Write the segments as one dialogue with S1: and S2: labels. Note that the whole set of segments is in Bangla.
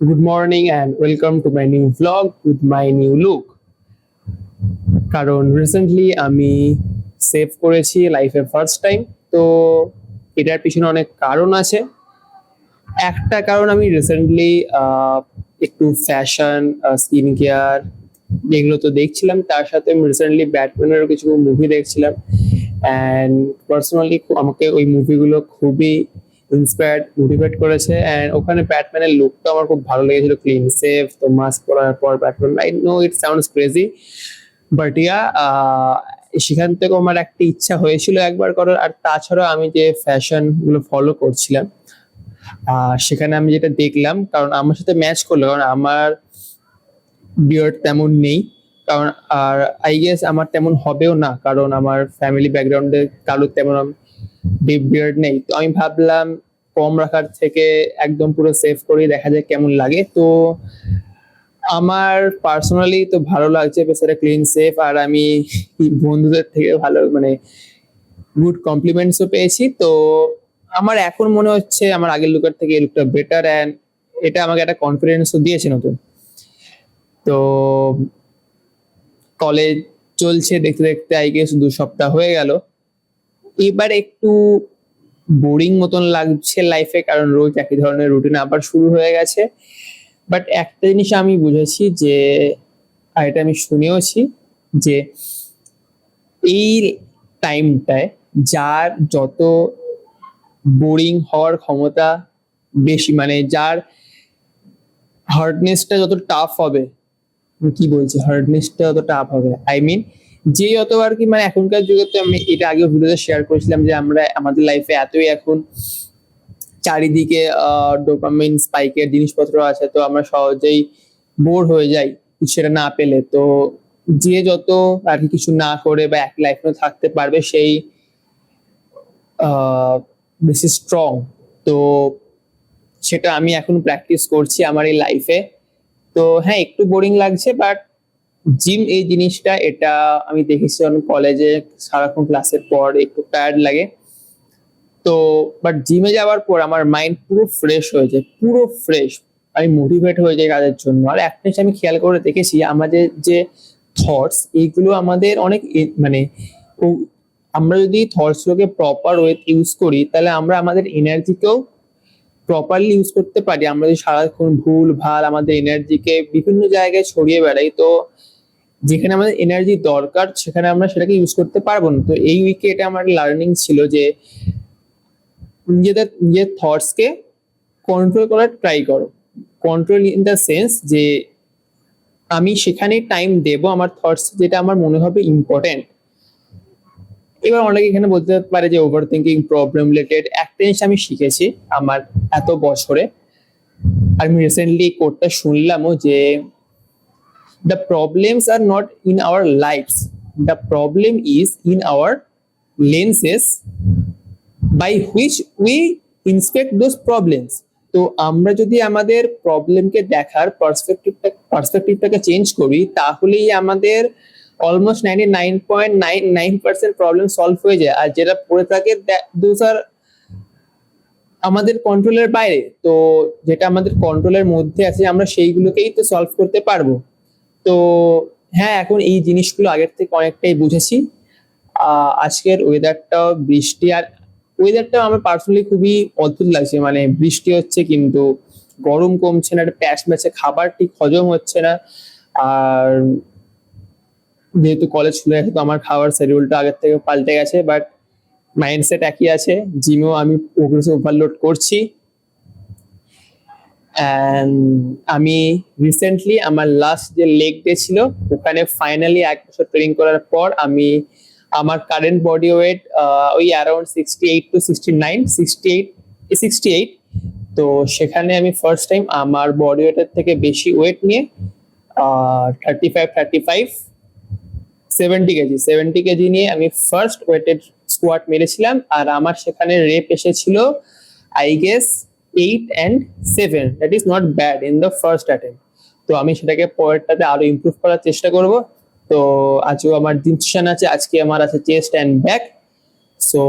S1: Good morning and welcome to my new vlog with my new look. কারণ রিসেন্টলি আমি সেভ করেছি লাইফে ফার্স্ট টাইম। তো এটার পিছনে অনেক কারণ আছে। একটা কারণ আমি রিসেন্টলি একটু ফ্যাশন, স্কিন কেয়ার এগুলো তো দেখছিলাম, তার সাথে আমি রিসেন্টলি ব্যাটম্যানেরও কিছু মুভি দেখছিলাম। অ্যান্ড পার্সোনালি আমাকে ওই মুভিগুলো খুবই মোটিভেট করেছে। অ্যান্ড ওখানে ব্যাটম্যানের লুকটা আমার খুব ভালো লেগেছিল, ক্লিন সেভ, তো মাস্ক পরার পর Batman, I know it sounds crazy, but yeah সেখান থেকে আমার একটা ইচ্ছা হয়েছিল একবার করার। আর তাছাড়া আমি যে ফ্যাশন গুলো ফলো করছিলাম, সেখানে আমি যেটা দেখলাম, কারণ আমার সাথে ম্যাচ করলো, কারণ আমার বিয়ার্ড তেমন নেই, কারণ আর আই গেস আমার তেমন হবেও না, কারণ আমার ফ্যামিলি ব্যাকগ্রাউন্ডে কারোর তেমন ডিপ বিয়ার্ড নেই। তো আমি ভাবলাম কম রাখার থেকে একদম পুরো সেভ করে দেখা যায় কেমন লাগে। তো আমার পার্সোনালি তো ভালো লাগছে বেচারা ক্লিন সেফ, আর আমি বন্ধুদের থেকে ভালো মানে গুড কমপ্লিমেন্টসও পেয়েছি। তো আমার এখন মনে হচ্ছে আমার আগের লুকের থেকে এই লুকটা বেটার, অ্যান্ড এটা আমাকে একটা কনফিডেন্সও দিয়েছে নতুন। তো কলেজ চলছে, দেখতে দেখতে আই গেস 2 সপ্তাহ হয়ে গেল। এবার একটু বোরিং মতন লাগছে লাইফে, কারণ রোজ একই ধরনের রুটিন আবার শুরু হয়ে গেছে। বাট একটা জিনিস আমি বুঝেছি যে, আর এটা আমি শুনেওছি, যে এই টাইমটায় যার যত বোরিং হওয়ার ক্ষমতা বেশি, মানে যার হার্ডনেসটা যত টাফ হবে, কি বলছি, হার্ডনেসটা যত টাফ হবে, আই মিন যে যত আর কি, মানে এখনকার যুগে তো আমি এটা আগেও ভিডিওতে শেয়ার করেছিলাম যে আমরা আমাদের লাইফে এতই এখন চারিদিকে ডোপামিন স্পাইকের জিনিসপত্র আছে, তো আমরা সহজেই বোর হয়ে যাই সেটা না পেলে। তো যে যত আর কি কিছু না করে বা এক লাইফে থাকতে পারবে, সেই বেশি স্ট্রং। তো সেটা আমি এখন প্র্যাকটিস করছি আমার এই লাইফে। তো হ্যাঁ, একটু বোরিং লাগছে, বাট জিম এই জিনিসটা, এটা আমি দেখেছি অনেক কলেজে সারাক্ষণ ক্লাসের পর একটু টায়ার্ড লাগে। তো বাট জিমে যাওয়ার পর আমার মাইন্ড পুরো ফ্রেশ হয়ে যায়, পুরো ফ্রেশ, আমি মোটিভেট হয়ে যাই কাজের জন্য। আর একটা জিনিস আমি খেয়াল করে দেখেছি, আমাদের যে থটস, এইগুলো আমাদের অনেক মানে আমরা যদি থটস গুলোকে প্রপার ওয়ে ইউজ করি, তাহলে আমরা আমাদের এনার্জিকেও প্রপারলি ইউজ করতে পারি। আমরা যদি সারাক্ষণ ভুল ভাল আমাদের এনার্জিকে বিভিন্ন জায়গায় ছড়িয়ে বেড়াই, তো যেখানে আমাদের এনার্জি দরকার সেখানে আমরা সেটাকে ইউজ করতে পারবো না। তো এই উইকে এটা আমার লার্নিং ছিল যে নিজের থটস কে কন্ট্রোল করার ট্রাই করো। কন্ট্রোল ইন দ্য সেন্স যে আমি সেখানে টাইম দেব আমার থটস যেটা আমার মনে হবে ইম্পর্টেন্ট। এবার অনেকে এখানে বলতে পারে যে ওভার থিঙ্কিং প্রবলেম রিলেটেড। একটা জিনিস আমি শিখেছি আমার এত বছরে, আমি রিসেন্টলি কোটটা শুনলামও, যে the problems are not in our lives, the problem is in our lenses by which we inspect those problems. তো আমরা যদি আমাদের প্রবলেমকে দেখার পার্সপেক্টিভটাকে চেঞ্জ করি, তাহলেই আমাদের অলমোস্ট 99.99% প্রবলেম সলভ হয়ে যায়। আর যেটা পড়ে থাকে দোজ আর আমাদের কন্ট্রোলের বাইরে। তো যেটা আমাদের কন্ট্রোলের মধ্যে আছে আমরা সেইগুলোকেই তো সলভ করতে পারবো। তো হ্যাঁ, এখন এই জিনিসগুলো আগের থেকে অনেকটাই বুঝেছি। আজকের ওয়েদারটাও বৃষ্টি, আর ওয়েদারটা আমার পার্সোনালি খুবই অদ্ভুত লাগছে, মানে বৃষ্টি হচ্ছে কিন্তু গরম কমছে না, একটা প্যাচ ম্যাচে, খাবার ঠিক হজম হচ্ছে না। আর যেহেতু কলেজ খুলে গেছে, তো আমার খাওয়ার শিডিউলটা আগের থেকে পাল্টে গেছে, বাট মাইন্ডসেট একই আছে। জিমেও আমি প্রোগ্রেস ওভারলোড করছি। অ্যান্ড আমি রিসেন্টলি আমার লাস্ট যে লেগ ডে ছিল, ওখানে ফাইনালি 1 বছর ট্রেনিং করার পর আমি আমার কারেন্ট বডি ওয়েট ওই অ্যারাউন্ড 68 to 69, 68 তো সেখানে আমি ফার্স্ট টাইম আমার বডি ওয়েটের থেকে বেশি ওয়েট নিয়ে 35 70 কেজি নিয়ে আমি ফার্স্ট ওয়েটেড স্কোয়াট মেরেছিলাম। আর আমার সেখানে রেপ এসেছিল I guess 8 and 7, that is not bad in the first attempt. তো আমি সেটাকে পরেরটাতে আরো ইমপ্রুভ করার চেষ্টা করব। তো আজও আমার জিম সেশন আছে, আজকে আমার আছে chest and back. So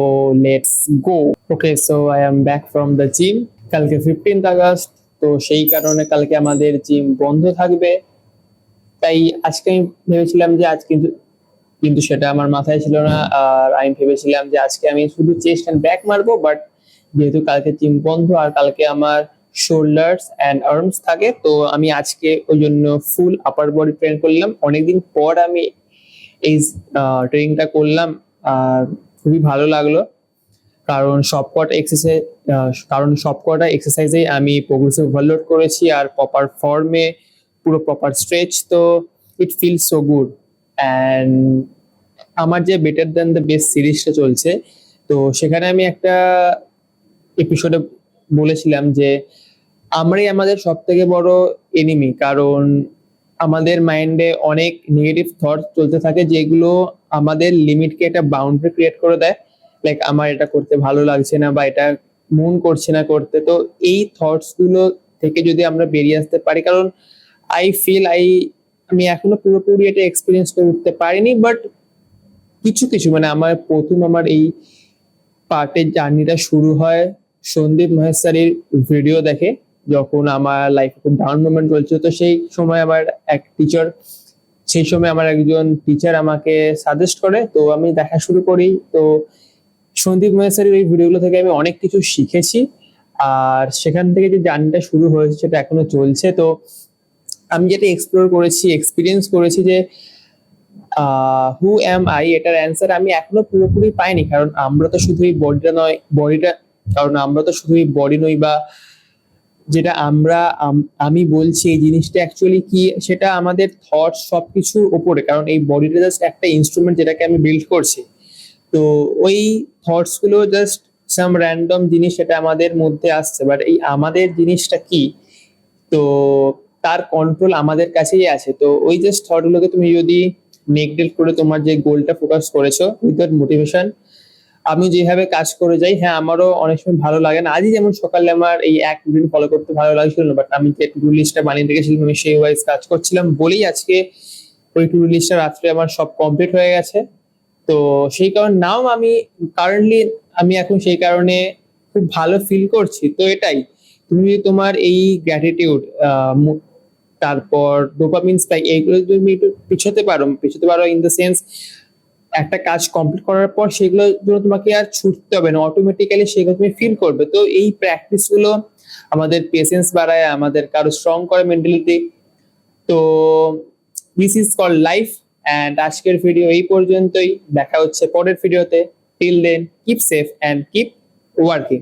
S1: let's go. Okay, so I am back from the gym. কালকে 15th আগস্ট, তো সেই কারণে কালকে আমাদের জিম বন্ধ থাকবে। তাই আজকে আমি ভেবেছিলাম যে আজ কিন্তু কিন্তু সেটা আমার মাথায় ছিল না। আর আমি ভেবেছিলাম যে আজকে আমি শুধু চেস্ট অ্যান্ড ব্যাক মারবো, বাট যেহেতু কালকে জিম বন্ধ আর কালকে আমার শোল্ডার্স অ্যান্ড আর্মস থাকে, তো আমি আজকে ওই জন্য ফুল আপার বডি ট্রেন করলাম। অনেকদিন পর আমি এই ট্রেনিংটা করলাম আর খুবই ভালো লাগলো। কারণ সবকটা এক্সারসাইজে আমি প্রোগ্রেসিভ ওভারলোড করেছি আর প্রপার ফর্মে, পুরো প্রপার স্ট্রেচ, তো it feel so good. And আমার যে বেটার দ্যান দ্য বেস্ট সিরিজটা চলছে, তো সেখানে আমি একটা এপিসোডে বলেছিলাম যে আমরাই আমাদের সব থেকে বড় এনিমি, কারণ আমাদের মাইন্ডে অনেক নেগেটিভ থট চলতে থাকে যেগুলো আমাদের লিমিটকে একটা বাউন্ডারি ক্রিয়েট করে দেয়। লাইক আমার এটা করতে ভালো লাগছে না বা এটা মন করছে না করতে, তো এই থটস গুলো থেকে যদি আমরা বেরিয়ে আসতে পারি, কারণ আই ফিল আমি এখনো পুরোপুরি এটা এক্সপিরিয়েন্স করে উঠতে পারিনি, বাট কিছু কিছু মানে আমার এই পার্টের জার্নিটা শুরু হয় সন্দীপ মহেশ্বরীর ভিডিও দেখে। যখন আমার লাইফে খুব ডাউন মোমেন্ট চলছিল, তো সেই সময় আমার একজন টিচার আমাকে সাজেস্ট করে, তো আমি দেখা শুরু করি। তো সন্দীপ মহেশ্বরীর এই ভিডিওগুলো থেকে আমি অনেক কিছু শিখেছি। আর সেখান থেকে যে জার্নিটা শুরু হয়েছে সেটা এখনো চলছে। তো আমি যেটা এক্সপিরিয়েন্স করেছি যে হু এম আই, এটার অ্যান্সার আমি এখনো পুরোপুরি পাইনি। কারণ আমরা তো শুধু এই বডি নই, বা যেটা আমি বলছি এই জিনিসটা অ্যাকচুয়ালি কি, সেটা আমাদের থটস সবকিছুর ওপরে। কারণ এই বডিটা জাস্ট একটা ইনস্ট্রুমেন্ট যেটাকে আমি বিল্ড করছি। তো ওই থটস গুলো জাস্ট সাম র্যান্ডম জিনিস, সেটা আমাদের মধ্যে আসছে, বাট এই আমাদের জিনিসটা কি, তো তার কন্ট্রোল আমাদের কাছেই আছে। তো ওই জাস্ট থট গুলোকে তুমি যদি নেগলেক্ট করে তোমার যে গোলটা ফোকাস করেছো উইদাউট মোটিভেশন, আমি যেভাবে কাজ করে যাই, হ্যাঁ আমারও অনেক সময় ভালো লাগে না। আজই যেমন সকালে আমার এই এক রুটিন ফলো করতে ভালো লাগছিল না, বাট আমি যে টু ডু লিস্টটা বানিয়ে রেখেছিলাম আমি সেই ওয়াইজ কাজ করছিলাম বলেই আজকে ওই টু ডু লিস্টটা রাত্রে আমার সব কমপ্লিট হয়ে গেছে। তো সেই কারণে নাও আমি এখন সেই কারণে খুব ভালো ফিল করছি। তো এটাই, তুমি যদি তোমার এই গ্র্যাটিটিউড, তারপর ডোপামিন স্পাইক, এইগুলো যদি তুমি একটু পিছোতে পারো ইন দ্য সেন্স, একটা কাজ কমপ্লিট করার পর সেগুলোর জন্য তোমাকে আর ছুটতে হবে না, অটোমেটিক্যালি সেগুলো তুমি ফিল করবে। তো এই প্র্যাকটিস গুলো আমাদের পেশেন্স বাড়ায়, আমাদের কারো স্ট্রং করে মেন্টালিটি। তো this is call life. And আজকের ভিডিও এই পর্যন্তই, দেখা হচ্ছে পরের ভিডিওতে। Till then, keep safe and keep working.